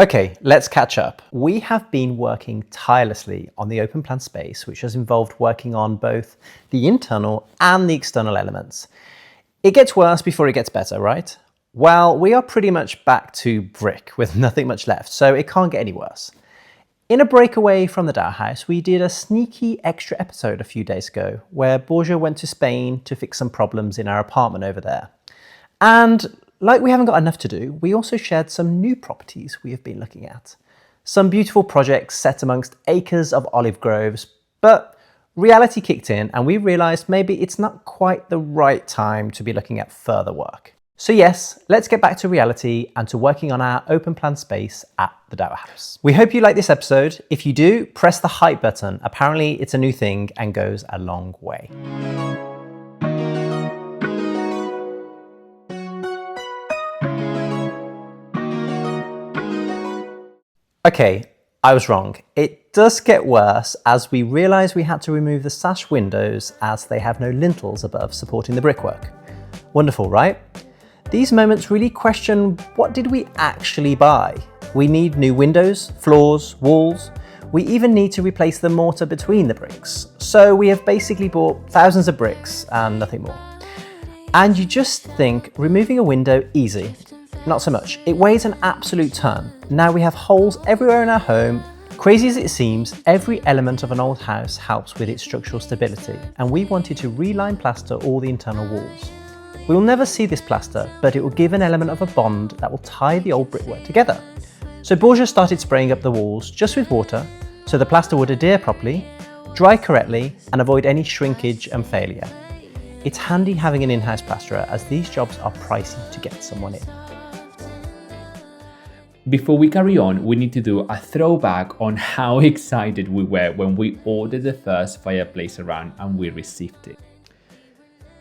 Okay, let's catch up. We have been working tirelessly on the open plan space, which has involved working on both the internal and the external elements. It gets worse before it gets better, right? Well, we are pretty much back to brick with nothing much left, so it can't get any worse. In a breakaway from the Dow House, we did a sneaky extra episode a few days ago where Borja went to Spain to fix some problems in our apartment over there. And like we haven't got enough to do, we also shared some new properties we have been looking at. Some beautiful projects set amongst acres of olive groves, but reality kicked in and we realised maybe it's not quite the right time to be looking at further work. So yes, let's get back to reality and to working on our open plan space at the Dow House. We hope you like this episode. If you do, press the hype button. Apparently it's a new thing and goes a long way. Okay, I was wrong. It does get worse as we realised we had to remove the sash windows as they have no lintels above supporting the brickwork. Wonderful, right? These moments really question, what did we actually buy? We need new windows, floors, walls. We even need to replace the mortar between the bricks. So we have basically bought thousands of bricks and nothing more. And you just think removing a window easy. Not so much. It weighs an absolute ton. Now we have holes everywhere in our home. Crazy as it seems, every element of an old house helps with its structural stability, and we wanted to reline plaster all the internal walls. We will never see this plaster, but it will give an element of a bond that will tie the old brickwork together. So Borja started spraying up the walls just with water, so the plaster would adhere properly, dry correctly, and avoid any shrinkage and failure. It's handy having an in-house plasterer as these jobs are pricey to get someone in. Before we carry on, we need to do a throwback on how excited we were when we ordered the first fireplace around and we received it.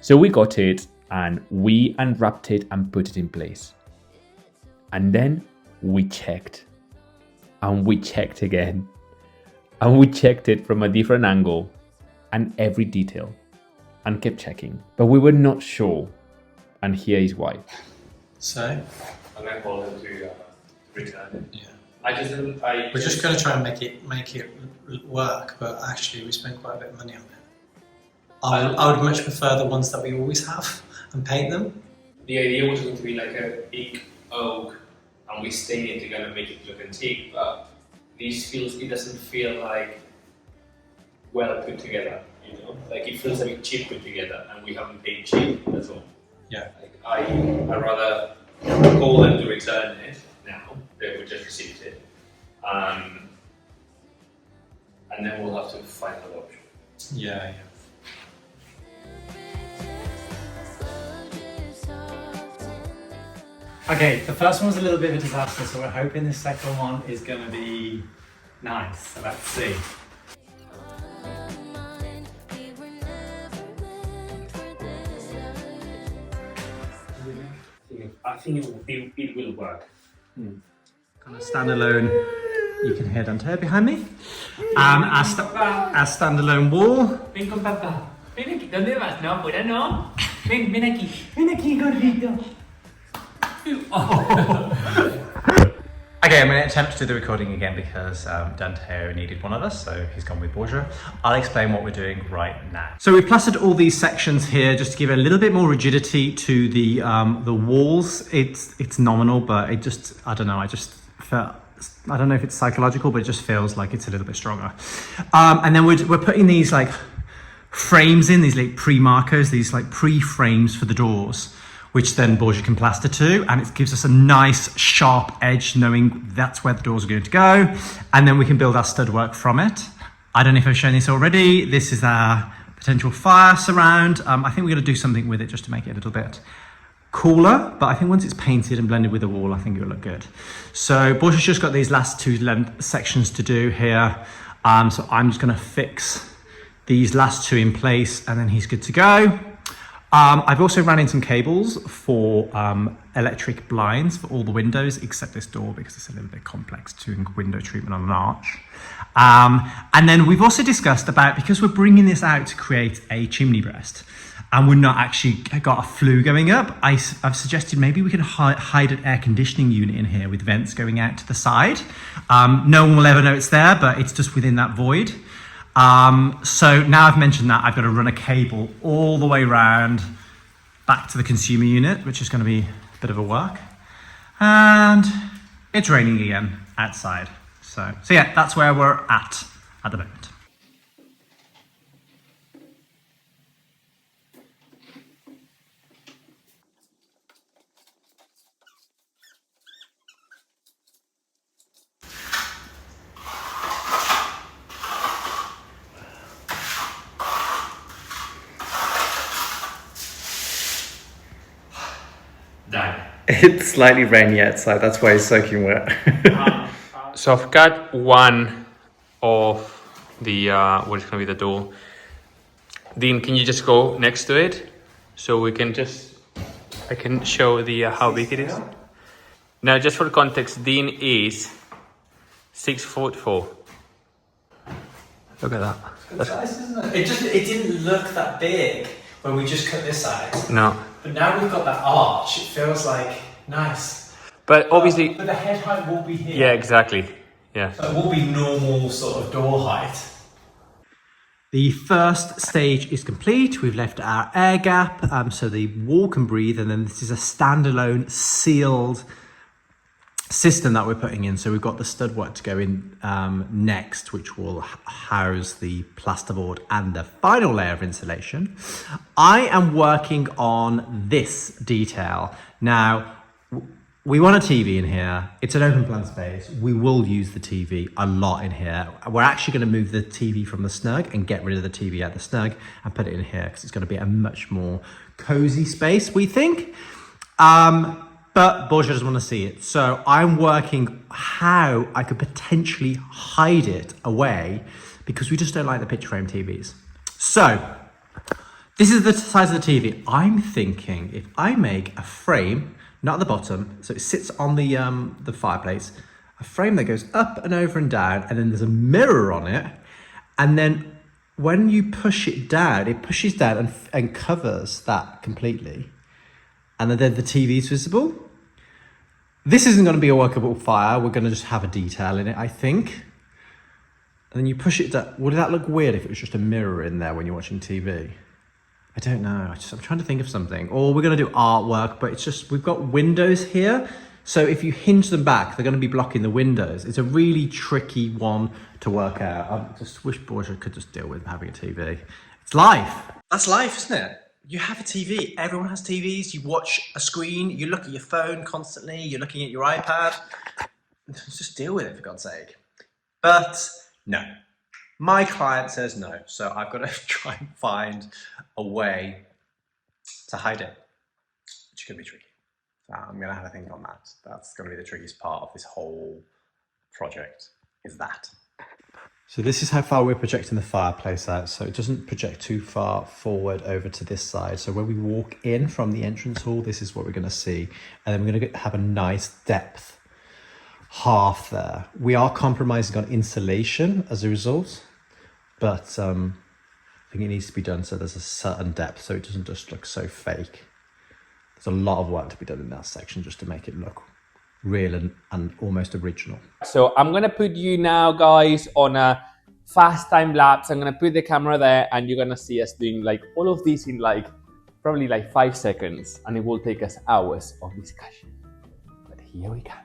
So we got it and we unwrapped it and put it in place. And then we checked. And we checked again. And we checked it from a different angle and every detail. And kept checking. But we were not sure. And here is why. So? I'm going to call him to return it. Yeah. We're just going to try and make it work, but actually we spent quite a bit of money on it. I would much prefer the ones that we always have and paint them. The idea was going to be like a big oak and we stain it to kind of make it look antique, but it doesn't feel like well put together, you know? Like it feels a bit cheap put together and we haven't paid cheap, that's all. Yeah. Like I'd rather call them to return it now, they would just received it. And then we'll have to find another option. Yeah. Okay, the first one was a little bit of a disaster, so we're hoping the second one is going to be nice. So let's see. I think it will work. Kind of standalone. You can hear Dante behind me. Our standalone wall. Ven con papá. Ven aquí. ¿Dónde vas? No, fuera no. Ven aquí. Ven aquí, gordito. Okay, I'm going to attempt to do the recording again because Dante needed one of us, so he's gone with Borja. I'll explain what we're doing right now. So we've plastered all these sections here just to give a little bit more rigidity to the walls. It's nominal, but it just, I don't know, I just felt, I don't know if it's psychological, but it just feels like it's a little bit stronger. And then we're putting these like frames in, these like pre-markers, these like pre-frames for the doors, which then Borja can plaster to, and it gives us a nice sharp edge knowing that's where the doors are going to go, and then we can build our stud work from it. I don't know if I've shown this already. This is our potential fire surround. I think we're going to do something with it just to make it a little bit cooler, but I think once it's painted and blended with the wall, I think it'll look good. So Borja's just got these last two sections to do here, so I'm just going to fix these last two in place and then he's good to go. I've also ran in some cables for electric blinds for all the windows except this door because it's a little bit complex doing window treatment on an arch. And then we've also discussed about, because we're bringing this out to create a chimney breast and we're not actually got a flue going up, I've suggested maybe we can hide an air conditioning unit in here with vents going out to the side. No one will ever know it's there, but it's just within that void. So now I've mentioned that, I've got to run a cable all the way around back to the consumer unit, which is going to be a bit of a work. And it's raining again outside. So yeah, that's where we're at the moment. Done. It's slightly rainy outside, that's why it's soaking wet. So I've got one of the what is going to be the door. Dean, can you just go next to it so we can I can show the how big it is. Now, just for context, Dean is 6'4". Look at that. It's nice, isn't it? It didn't look that big when we just cut this out. No, But now we've got that arch, it feels like nice. but obviously, But the head height will be here. yeah, exactly. Yeah. So it will be normal sort of door height. The first stage is complete. We've left our air gap so the wall can breathe, and then this is a standalone sealed system that we're putting in. So we've got the stud work to go in next, which will house the plasterboard and the final layer of insulation. I am working on this detail. Now, we want a TV in here. It's an open plan space. We will use the TV a lot in here. We're actually going to move the TV from the snug and get rid of the TV at the snug and put it in here because it's going to be a much more cozy space, we think. But Borja doesn't want to see it. So I'm working how I could potentially hide it away because we just don't like the picture frame TVs. So this is the size of the TV. I'm thinking if I make a frame, not at the bottom, so it sits on the fireplace, a frame that goes up and over and down, and then there's a mirror on it, and then when you push it down, it pushes down and covers that completely, and then the TV is visible. This isn't going to be a workable fire. We're going to just have a detail in it, I think. And then you push it down. Would that look weird if it was just a mirror in there when you're watching TV? I don't know. I'm trying to think of something. Or we're going to do artwork, but it's just, we've got windows here. So if you hinge them back, they're going to be blocking the windows. It's a really tricky one to work out. I just wish Borja could just deal with having a TV. It's life. That's life, isn't it? You have a TV. Everyone has TVs. You watch a screen. You look at your phone constantly. You're looking at your iPad. Just deal with it, for God's sake. But no. My client says no, so I've got to try and find a way to hide it, which could be tricky. So I'm going to have a think on that. That's going to be the trickiest part of this whole project, is that. So this is how far we're projecting the fireplace out, so it doesn't project too far forward over to this side. So when we walk in from the entrance hall, this is what we're going to see. And then we're going to have a nice depth half there. We are compromising on insulation as a result. But I think it needs to be done so there's a certain depth so it doesn't just look so fake. There's a lot of work to be done in that section just to make it look real and almost original. So I'm going to put you now, guys, on a fast time lapse. I'm going to put the camera there and you're going to see us doing like all of this in like probably like 5 seconds, and it will take us hours of discussion. But here we come.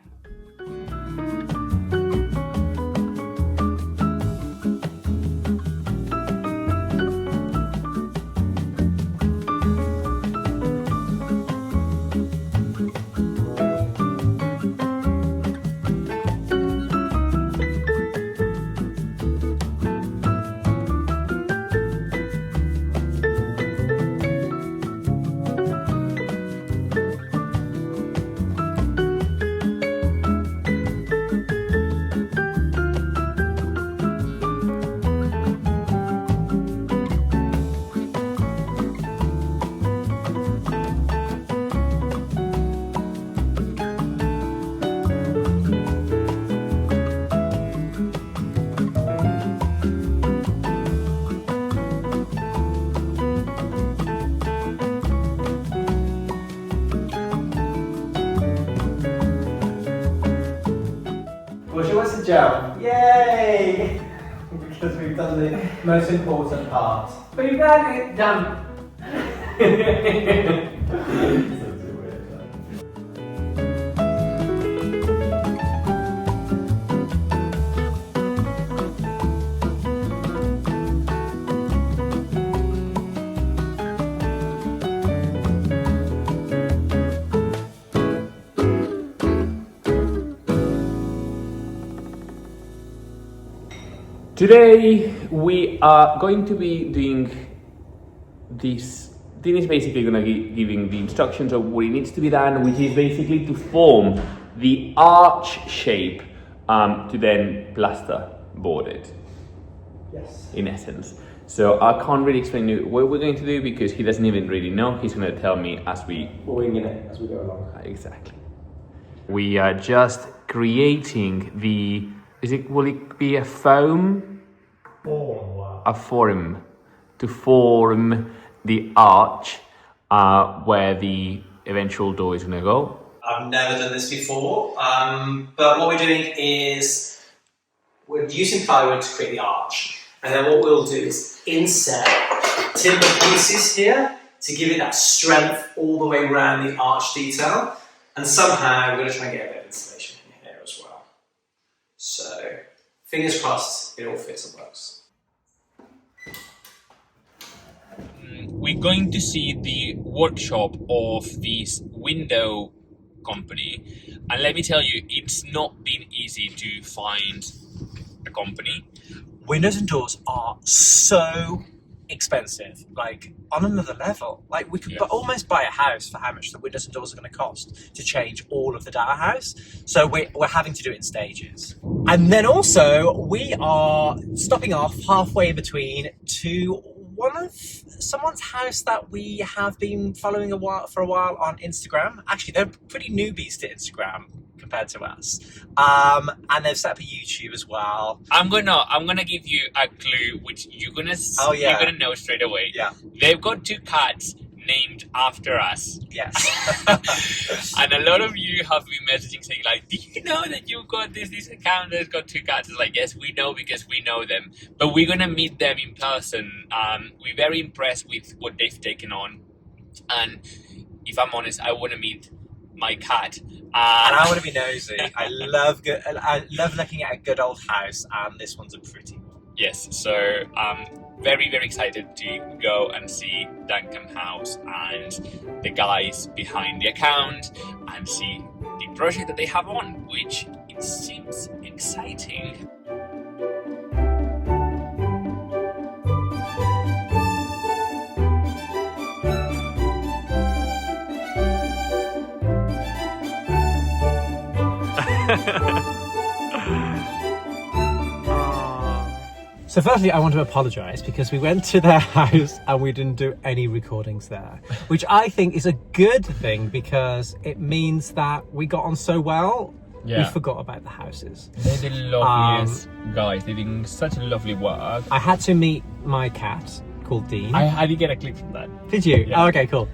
Borja wants to jump. Yay! Because we've done the most important part. We've done it. Jump. Today we are going to be doing this. Dean is basically going to be giving the instructions of what it needs to be done, which is basically to form the arch shape to then plasterboard it. Yes. In essence. So I can't really explain to you what we're going to do because he doesn't even really know. He's going to tell me as we... We're winging it as we go along. Exactly. We are just creating the... will it be a foam? Form. A form to form the arch where the eventual door is going to go. I've never done this before, but what we're doing is we're using plywood to create the arch, and then what we'll do is inset timber pieces here to give it that strength all the way around the arch detail, and somehow we're going to try and get a bit of insulation in here as well. So fingers crossed it all fits and works. We're going to see the workshop of this window company, and let me tell you, it's not been easy to find a company. Windows and doors are so expensive, like on another level. Like we could almost buy a house for how much the windows and doors are going to cost to change all of the dower house. So we're having to do it in stages. And then also we are stopping off halfway in between to one of someone's house that we have been following for a while on Instagram. Actually, they're pretty newbies to Instagram compared to us. And they've set up a YouTube as well. I'm gonna give you a clue which you're gonna know straight away. Yeah. They've got two cats named after us. Yes. And a lot of you have been messaging saying like, do you know that you've got this account that's got two cats? It's like, yes, we know because we know them. But we're gonna meet them in person. We're very impressed with what they've taken on. And if I'm honest, I wanna meet my cat. And I want to be nosy. I love looking at a good old house, and this one's a pretty one. Yes, so very, very excited to go and see Duncan House and the guys behind the account and see the project that they have on, which it seems exciting. So firstly, I want to apologise because we went to their house and we didn't do any recordings there, which I think is a good thing because it means that we got on so well, we forgot about the houses. They're the loveliest guys. They're doing such lovely work. I had to meet my cat called Dean. I did get a clip from that. Did you? Yeah. Oh, okay, cool.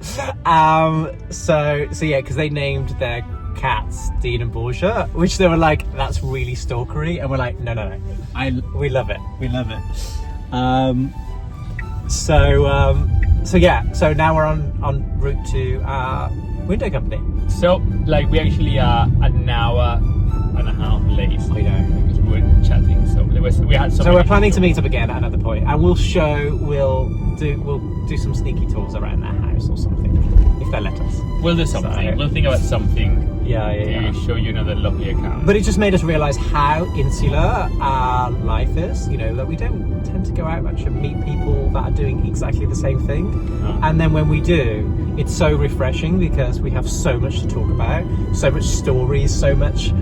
So yeah, because they named their cats Dean and Borja, which they were like, that's really stalkery, and we're like, no, we love it, so now we're on route to window company. So like we actually are an hour and a half late. I know, because we were chatting, so we had so we're planning to meet up again at another point, and we'll do some sneaky tours around their house or something if they let us. We'll do something. So, we'll think about something. Yeah. To show you another lovely account. But it just made us realise how insular our life is, you know, that we don't tend to go out much and meet people that are doing exactly the same thing. No. And then when we do, it's so refreshing because we have so much to talk about, so much stories, so much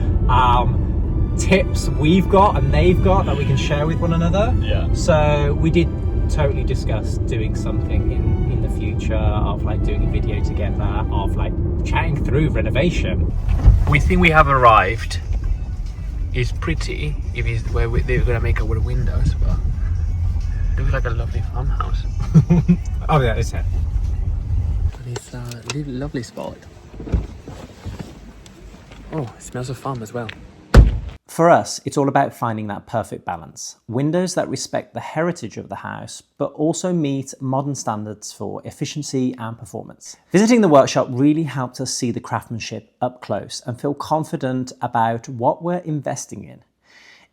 tips we've got and they've got that we can share with one another. Yeah. So we did totally discuss doing something in the future of like doing a video together of like chatting through renovation. We think we have arrived. It's pretty. If it's where they're gonna make our windows, but it looks like a lovely farmhouse. Oh yeah, it's it. But it's a lovely spot. Oh, it smells of farm as well. For us, it's all about finding that perfect balance. Windows that respect the heritage of the house, but also meet modern standards for efficiency and performance. Visiting the workshop really helped us see the craftsmanship up close and feel confident about what we're investing in.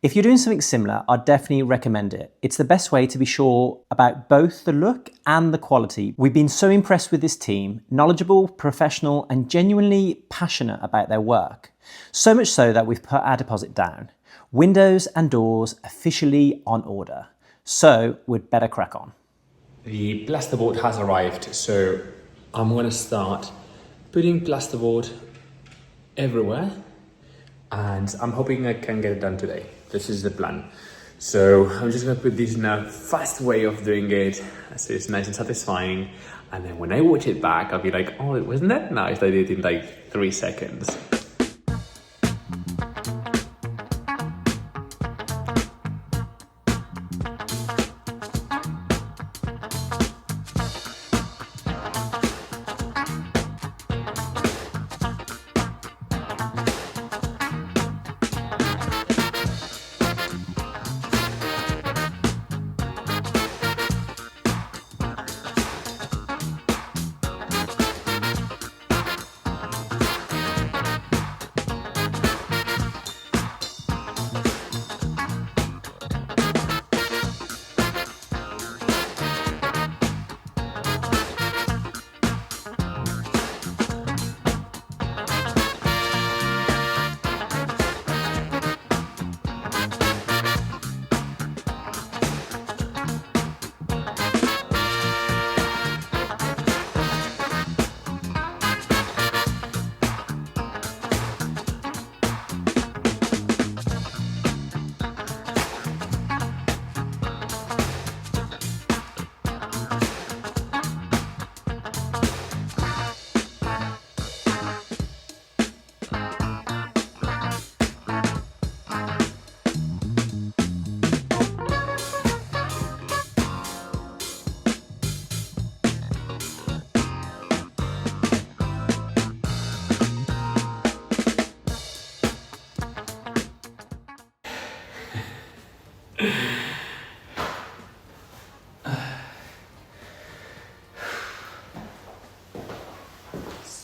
If you're doing something similar, I'd definitely recommend it. It's the best way to be sure about both the look and the quality. We've been so impressed with this team, knowledgeable, professional, and genuinely passionate about their work. So much so that we've put our deposit down. Windows and doors officially on order. So we'd better crack on. The plasterboard has arrived, so I'm gonna start putting plasterboard everywhere, and I'm hoping I can get it done today. This is the plan. So I'm just gonna put this in a fast way of doing it, so it's nice and satisfying. And then when I watch it back, I'll be like, oh, wasn't that nice? I did it in like 3 seconds.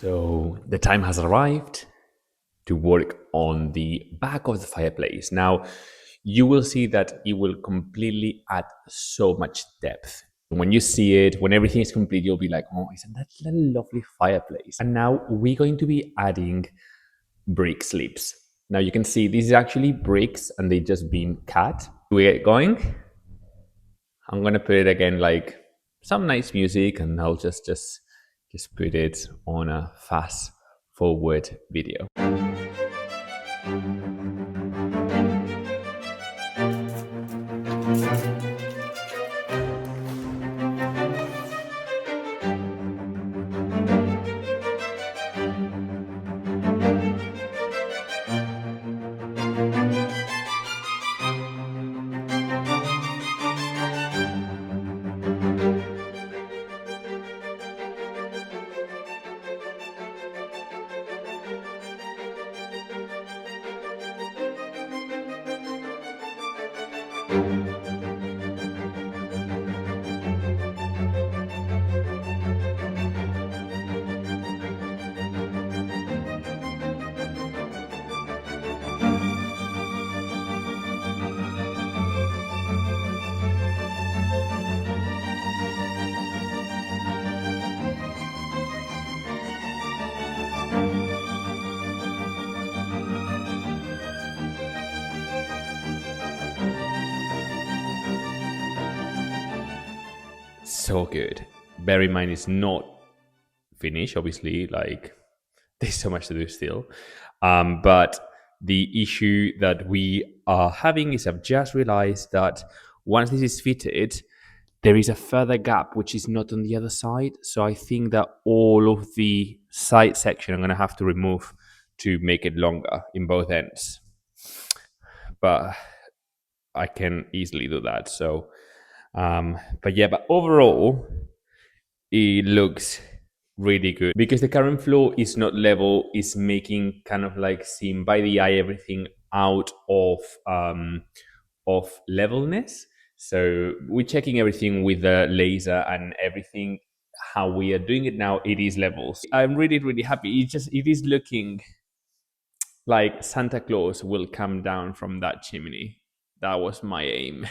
So the time has arrived to work on the back of the fireplace. Now, you will see that it will completely add so much depth. When you see it, when everything is complete, you'll be like, oh, isn't that a lovely fireplace? And now we're going to be adding brick slips. Now you can see this is actually bricks and they just been cut. We get going. I'm gonna put it again like some nice music, and I'll just put it on a fast forward video. So good. Bear in mind, it's not finished, obviously, like there's so much to do still. But the issue that we are having is I've just realized that once this is fitted, there is a further gap which is not on the other side. So I think that all of the side section I'm going to have to remove to make it longer in both ends. But I can easily do that. So but overall it looks really good because the current floor is not level, is making kind of like seem by the eye everything out of levelness. So we're checking everything with the laser and everything. How we are doing it now, it is levels. I'm really, really happy. It is looking like Santa Claus will come down from that chimney. That was my aim.